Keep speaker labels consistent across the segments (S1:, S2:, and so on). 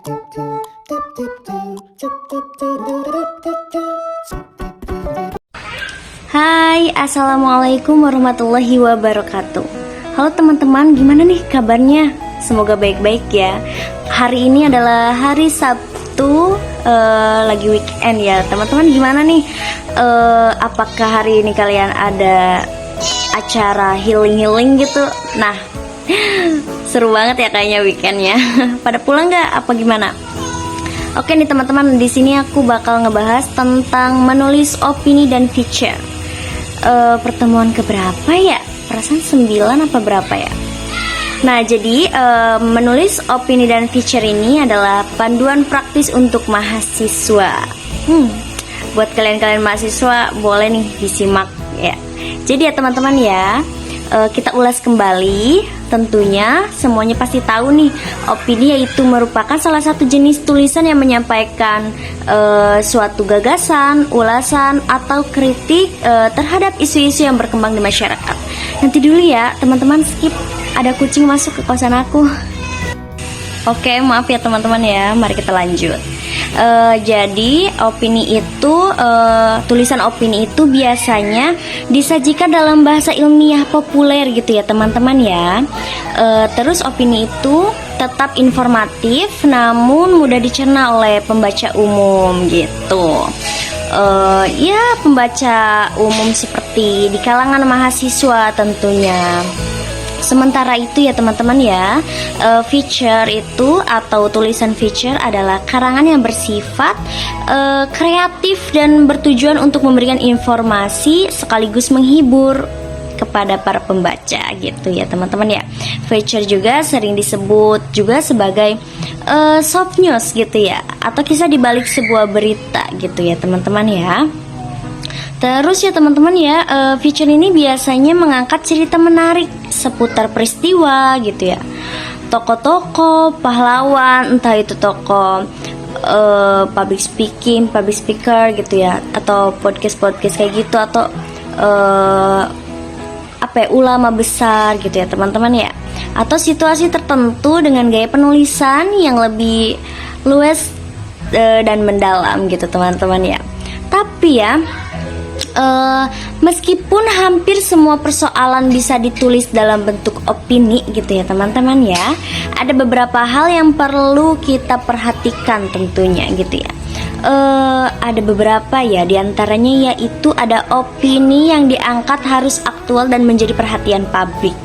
S1: Hai, assalamualaikum warahmatullahi wabarakatuh. Halo teman-teman, gimana nih kabarnya? Semoga baik-baik ya. Hari ini adalah hari Sabtu, lagi weekend ya teman-teman. Gimana nih? Apakah hari ini kalian ada acara healing gitu? Nah, seru banget ya kayaknya weekendnya. Pada pulang nggak? Apa gimana? Oke nih teman-teman, di sini aku bakal ngebahas tentang menulis opini dan feature. Pertemuan keberapa ya? Perasaan 9 apa berapa ya? Nah, jadi menulis opini dan feature ini adalah panduan praktis untuk mahasiswa. Buat kalian-kalian mahasiswa boleh nih disimak ya. Jadi ya teman-teman ya, kita ulas kembali. Tentunya semuanya pasti tahu nih, opini yaitu merupakan salah satu jenis tulisan yang menyampaikan suatu gagasan, ulasan, atau kritik terhadap isu-isu yang berkembang di masyarakat. Nanti dulu ya teman-teman, skip, ada kucing masuk ke kosan aku. Oke, maaf ya teman-teman ya, mari kita lanjut. Jadi opini itu, tulisan opini itu biasanya disajikan dalam bahasa ilmiah populer gitu ya teman-teman ya. Terus opini itu tetap informatif namun mudah dicerna oleh pembaca umum gitu. Ya pembaca umum seperti di kalangan mahasiswa tentunya. Sementara itu ya teman-teman ya, feature itu atau tulisan feature adalah karangan yang bersifat kreatif dan bertujuan untuk memberikan informasi sekaligus menghibur kepada para pembaca gitu ya teman-teman ya. Feature juga sering disebut juga sebagai soft news gitu ya, atau kisah dibalik sebuah berita gitu ya teman-teman ya. Terus ya teman-teman ya, feature ini biasanya mengangkat cerita menarik seputar peristiwa gitu ya, tokoh-tokoh, pahlawan, entah itu tokoh public speaker gitu ya, atau podcast kayak gitu, atau ulama besar gitu ya teman-teman ya, atau situasi tertentu dengan gaya penulisan yang lebih luas dan mendalam gitu teman-teman ya. Tapi ya, meskipun hampir semua persoalan bisa ditulis dalam bentuk opini gitu ya teman-teman ya, ada beberapa hal yang perlu kita perhatikan tentunya gitu ya. Ada beberapa ya, diantaranya yaitu ada opini yang diangkat harus aktual dan menjadi perhatian publik.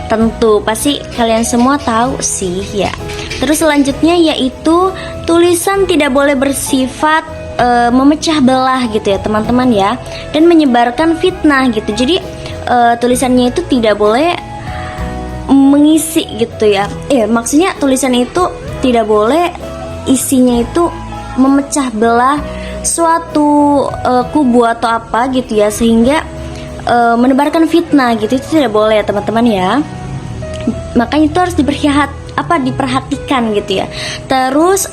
S1: Tentu pasti kalian semua tahu sih ya. Terus selanjutnya yaitu tulisan tidak boleh bersifat memecah belah gitu ya teman-teman ya, dan menyebarkan fitnah gitu. Jadi tulisannya itu tidak boleh mengisi gitu ya. Maksudnya tulisan itu tidak boleh isinya itu memecah belah suatu kubu atau apa gitu ya, sehingga menebarkan fitnah gitu, itu tidak boleh ya teman-teman ya. Makanya itu harus diperhatikan gitu ya. Terus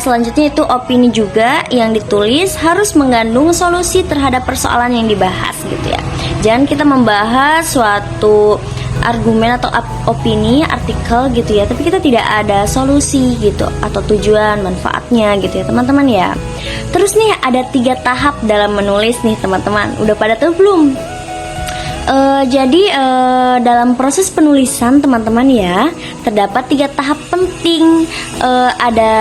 S1: selanjutnya itu opini juga yang ditulis harus mengandung solusi terhadap persoalan yang dibahas gitu ya. Jangan kita membahas suatu argumen atau opini, artikel gitu ya, tapi kita tidak ada solusi gitu atau tujuan manfaatnya gitu ya teman-teman ya. Terus nih ada 3 tahap dalam menulis nih teman-teman. Udah pada tahu belum? Jadi dalam proses penulisan teman-teman ya, terdapat 3 tahap penting. Ada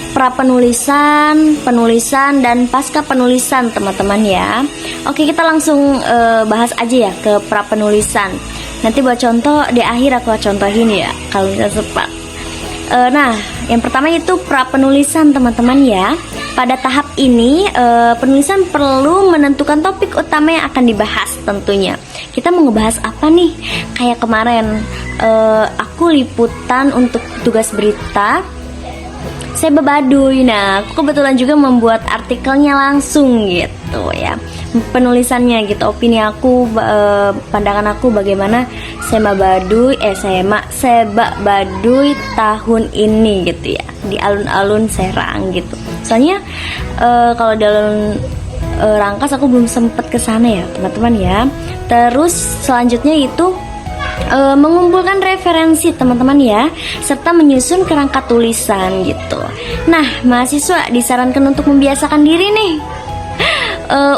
S1: pra penulisan, penulisan, dan pasca penulisan teman-teman ya. Oke, kita langsung bahas aja ya ke pra penulisan. Nanti buat contoh di akhir aku contohin ya kalau misalnya sempat. Nah, yang pertama itu pra penulisan teman-teman ya. Pada tahap ini penulisan perlu menentukan topik utama yang akan dibahas tentunya. Kita mau ngebahas apa nih? Kayak kemarin aku liputan untuk tugas berita Saya Baduy. Nah, aku kebetulan juga membuat artikelnya langsung gitu ya, penulisannya gitu, opini aku, pandangan aku bagaimana Sema Baduy tahun ini gitu ya, di alun-alun Serang gitu. Soalnya kalau di alun Rangkas aku belum sempet ke sana ya teman-teman ya. Terus selanjutnya itu mengumpulkan referensi teman-teman ya, serta menyusun kerangka tulisan gitu. Nah, mahasiswa disarankan untuk membiasakan diri nih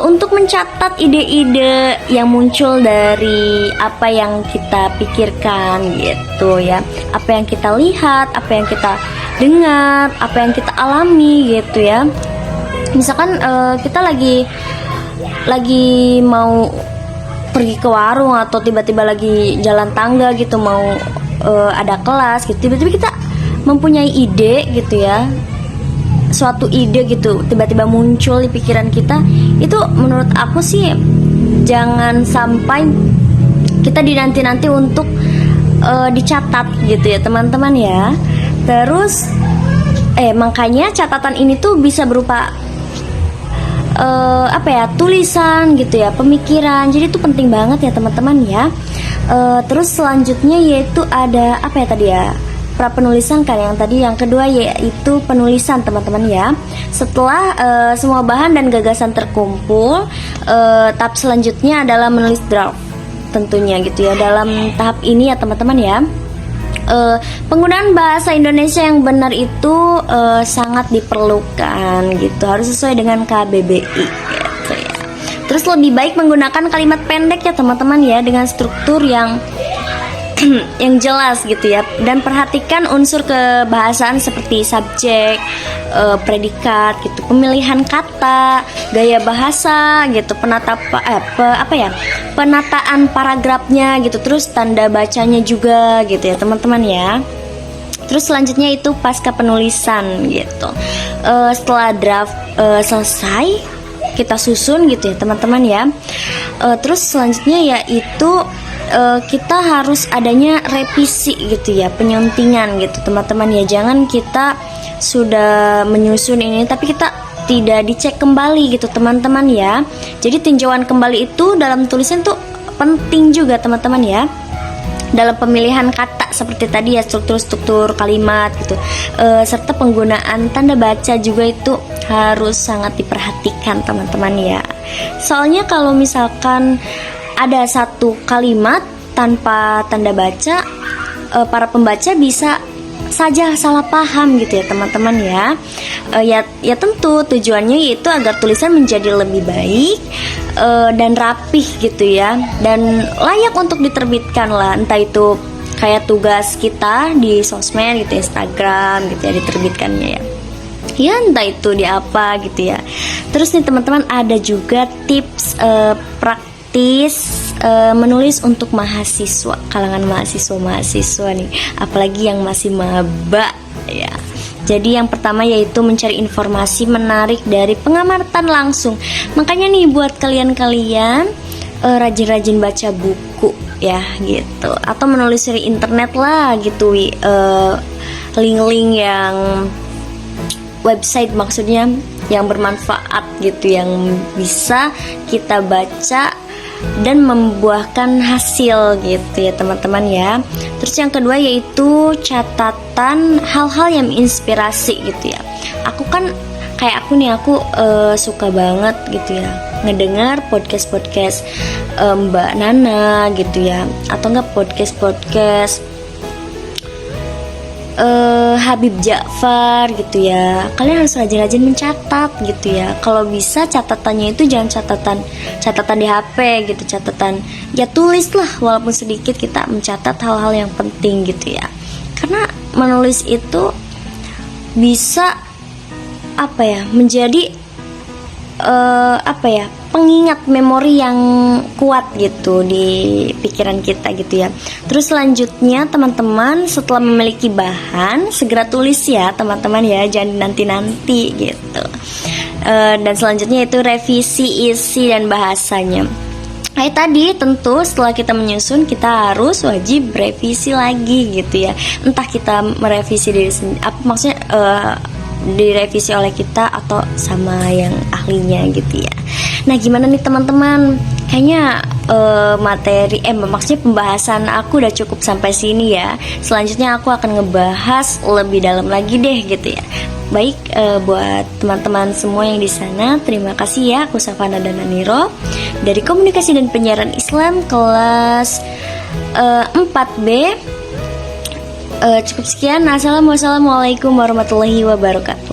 S1: untuk mencatat ide-ide yang muncul dari apa yang kita pikirkan gitu ya, apa yang kita lihat, apa yang kita dengar, apa yang kita alami gitu ya. Misalkan kita lagi mau pergi ke warung atau tiba-tiba lagi jalan tangga gitu, mau ada kelas gitu, tiba-tiba kita mempunyai ide gitu ya, suatu ide gitu tiba-tiba muncul di pikiran kita. Itu menurut aku sih jangan sampai kita dinanti-nanti untuk dicatat gitu ya teman-teman ya. Terus makanya catatan ini tuh bisa berupa tulisan gitu ya, pemikiran. Jadi itu penting banget ya teman-teman ya. Terus selanjutnya yaitu ada pra penulisan kan yang tadi. Yang kedua yaitu penulisan teman-teman ya. Setelah semua bahan dan gagasan terkumpul, tahap selanjutnya adalah menulis draft tentunya gitu ya. Dalam tahap ini ya teman-teman ya, penggunaan bahasa Indonesia yang benar itu sangat diperlukan gitu, harus sesuai dengan KBBI gitu ya. Terus lebih baik menggunakan kalimat pendek ya teman-teman ya, dengan struktur yang yang jelas gitu ya, dan perhatikan unsur kebahasaan seperti subjek, predikat gitu, pemilihan kata, gaya bahasa gitu, penataan paragrafnya gitu, terus tanda bacanya juga gitu ya teman-teman ya. Terus selanjutnya itu pasca penulisan gitu. Setelah draft selesai, kita susun gitu ya teman-teman ya. Terus selanjutnya yaitu kita harus adanya revisi gitu ya, penyuntingan gitu teman-teman ya. Jangan kita sudah menyusun ini tapi kita tidak dicek kembali gitu teman-teman ya. Jadi tinjauan kembali itu dalam tulisan tuh penting juga teman-teman ya. Dalam pemilihan kata seperti tadi ya, struktur kalimat gitu, serta penggunaan tanda baca juga itu harus sangat diperhatikan teman-teman ya. Soalnya kalau misalkan ada satu kalimat tanpa tanda baca, para pembaca bisa saja salah paham gitu ya teman-teman ya. Ya tentu tujuannya yaitu agar tulisan menjadi lebih baik dan rapih gitu ya, dan layak untuk diterbitkan lah, entah itu kayak tugas kita di sosmed gitu, Instagram gitu ya, diterbitkannya ya, entah itu di apa gitu ya. Terus nih teman-teman, ada juga tips praktis menulis untuk mahasiswa, kalangan mahasiswa nih, apalagi yang masih maba ya. Jadi yang pertama yaitu mencari informasi menarik dari pengamatan langsung. Makanya nih buat kalian-kalian rajin-rajin baca buku ya gitu, atau menulis dari internet lah gitu, link-link yang website maksudnya yang bermanfaat gitu, yang bisa kita baca dan membuahkan hasil gitu ya teman-teman ya. Terus yang kedua yaitu catatan hal-hal yang inspirasi gitu ya. Aku suka banget gitu ya ngedengar podcast Mbak Nana gitu ya, atau enggak podcast Habib Ja'far gitu ya. Kalian harus rajin-rajin mencatat gitu ya. Kalau bisa catatannya itu jangan catatan di HP gitu, catatan ya tulislah walaupun sedikit, kita mencatat hal-hal yang penting gitu ya. Karena menulis itu bisa menjadi pengingat memori yang kuat gitu di pikiran kita gitu ya. Terus selanjutnya teman-teman, setelah memiliki bahan segera tulis ya teman-teman ya, jangan nanti gitu. Dan selanjutnya itu revisi isi dan bahasanya. Tadi tentu setelah kita menyusun, kita harus wajib revisi lagi gitu ya. Entah kita merevisi diri sendiri, maksudnya direvisi oleh kita atau sama yang ahlinya gitu ya. Nah gimana nih teman-teman, kayaknya maksudnya pembahasan aku udah cukup sampai sini ya. Selanjutnya aku akan ngebahas lebih dalam lagi deh gitu ya. Baik, buat teman-teman semua yang di sana, terima kasih ya. Aku Safana Dananiro dari Komunikasi dan Penyiaran Islam kelas 4B. Cukup sekian. Assalamualaikum warahmatullahi wabarakatuh.